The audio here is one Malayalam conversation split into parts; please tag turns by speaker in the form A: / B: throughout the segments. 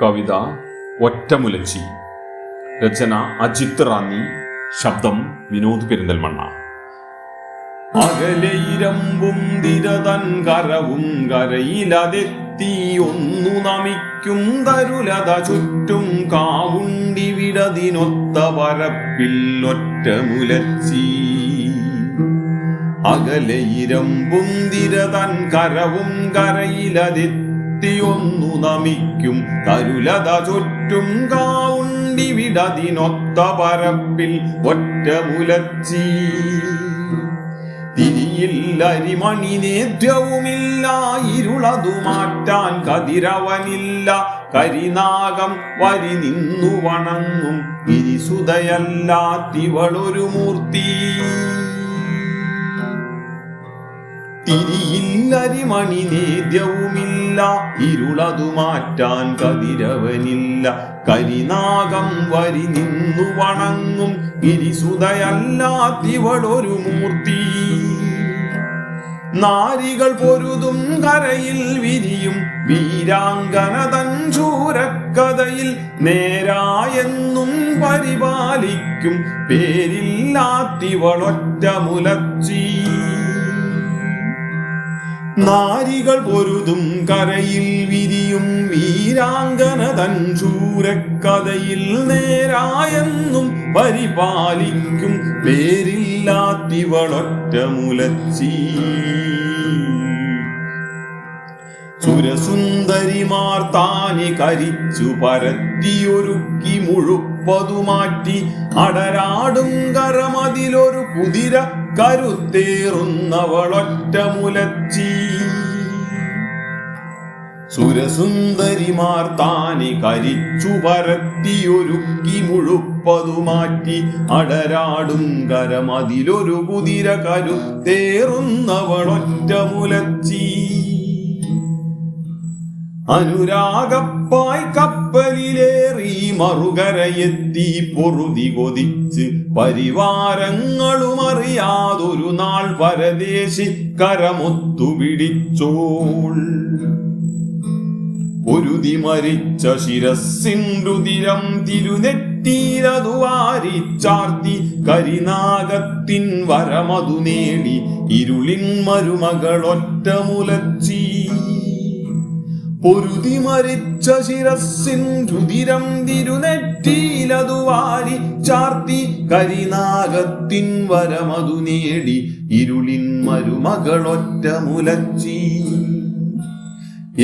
A: കവിത ഒറ്റമുലച്ചി. രചന അജിത് റാന്നി. ശബ്ദം വിനോദ് പെരിന്തൽമണ്ണ. അകലയിരമ്പും തിരതൻ കരവും കരയിലതെത്തി ഒന്നു നമിക്കും തരുലത ചുറ്റും കാവുണ്ടി വിടതിനൊത്ത പരപ്പിൽ ഒറ്റമുലച്ചി. അകലയിരമ്പും തിരതൻ കരവും കരയിലതെത്തി ഒന്നു നമിക്കും തരുലത ചുറ്റും കാവുണ്ടി വിടതിനൊത്ത പരപ്പിൽ ഒറ്റമുലച്ചി. തിരിയില്ല അരിമണി നേദ്യവുമില്ല, ഇരുളതു മാറ്റാൻ കതിരവനില്ല. കരിനാഗം വരി നിന്നു വണങ്ങും ഗിരിസുതയല്ലാത്തിവളൊരു മൂർത്തി. തിരിയില്ല അരിമണി നേദ്യവുമില്ല, ഇരുളതു മാറ്റാൻ കതിരവനില്ല. കരിനാഗം വരി നിന്നു വണങ്ങും ഗിരിസുതയല്ലാത്തിവളൊരു മൂർത്തി. നാരികൾ പൊരുതും കരയിൽ വിരിയും വീരാങ്കന തൻ ശൂരക്കഥയിൽ നേരായെന്നും പരിപാലിക്കും പേരില്ലാത്തിവളൊറ്റമുലച്ചി. നാരികൾ പൊരുതും കരയിൽ വിരിയും വീരാങ്കന തൻ ശൂരക്കഥയിൽ നേരായെന്നും പരിപാലിക്കും പേരില്ലാത്തിവളൊറ്റമുലച്ചി. സുരസുന്ദരിമാർ താനി കരിച്ചു പരത്തിയൊരുക്കി മുഴുപ്പതു അടരാടും കരമതിലൊരു കുതിര കരുത്തേറുന്നവളൊറ്റമുലച്ചി. സുരസുന്ദരിമാർ താനി കരിച്ചു പരത്തിയൊരുക്കി മുഴുപ്പതു അടരാടും കരമതിലൊരു കുതിര കരുത്തേറുന്നവളൊറ്റമുലച്ചി. അനുരാഗപ്പായ് കപ്പലിലേറി മറുകരയെത്തി പൊറുതി കൊതിച്ച് പരിവാരങ്ങളുമറിയാതൊരു നാൾ പരദേശി കരമൊത്തു പിടിച്ചോൾ. പൊരുതി മരിച്ച ശിരസ്സിൻ രുതിരം തിരുനെറ്റീരതു വാരിച്ചാർത്തി കരിനാഗത്തിൻ വരമതു നേടി ഇരുളിൻ മരുമകളൊറ്റമുലച്ചി. പൊരുതി മരിച്ച ശിരസ്സിൻ രുതിരം തിരുനെറ്റിയിലതു വാരി ചാർത്തി കരിനാഗത്തിൻ വരമതു നേടി ഇരുളിൻ മരുമകളൊറ്റമുലച്ചി.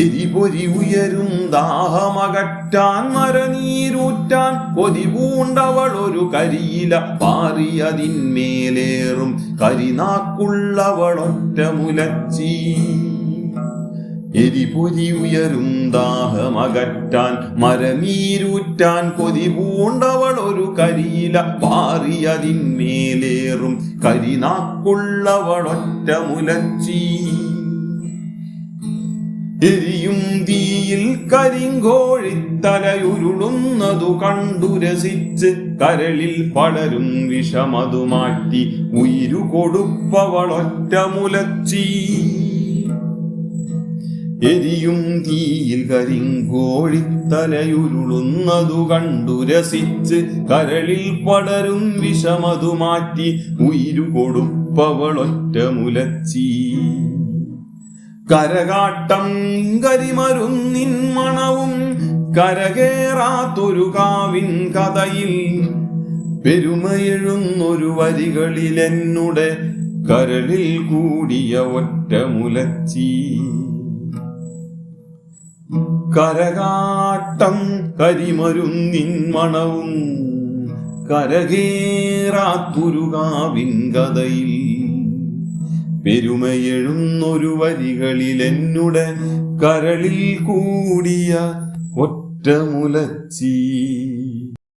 A: എരിപൊരി ഉയരും ദാഹമകറ്റാൻ മരനീരൂറ്റാൻ കൊതി പൂണ്ടവളൊരു കരിയില പാറിയതിന്മേലേറും കരിനാക്കുള്ളവളൊറ്റമുലച്ചി. എരിപൊരി ഉയരും ദാഹമകറ്റാൻ മരനീരൂറ്റാൻ കൊതി പൂണ്ടവളൊരു കരിയില പാറിയതിന്മേലേറും കരിനാക്കുള്ളവളൊറ്റമുലച്ചി. എരിയും തീയിൽ കരിങ്കോഴിത്തലയുരുളുന്നതു കണ്ടു രസിച്ച് കരളിൽ പടരും വിഷമതു മാറ്റി ഉയിരു കൊടുപ്പവളൊറ്റമുലച്ചി. എരിയും തീയിൽ കരിങ്കോഴിത്തലയുരുളുന്നതു കണ്ടു രസിച്ച് കരളിൽ പടരും വിഷമതു മാറ്റി ഉയിരു കൊടുപ്പവളൊറ്റമുലച്ചി. കരകാട്ടം കരിമരുന്നിൻ മണവും കരകേറാത്തൊരു കാവിൻ കഥയിൽ പെരുമയെഴുന്നൊരു വരികളിലെന്നുടെ കരളിൽ കൂടിയ ഒറ്റമുലച്ചി. കരകാട്ടം കരിമരുന്നിൻ മണവും കരകേറാത്തൊരു കാവിൻ കഥയിൽ പെരുമയെഴുന്നൊരു വരികളിലെന്നുടെ കരളിൽ കൂടിയ ഒറ്റമുലച്ചി.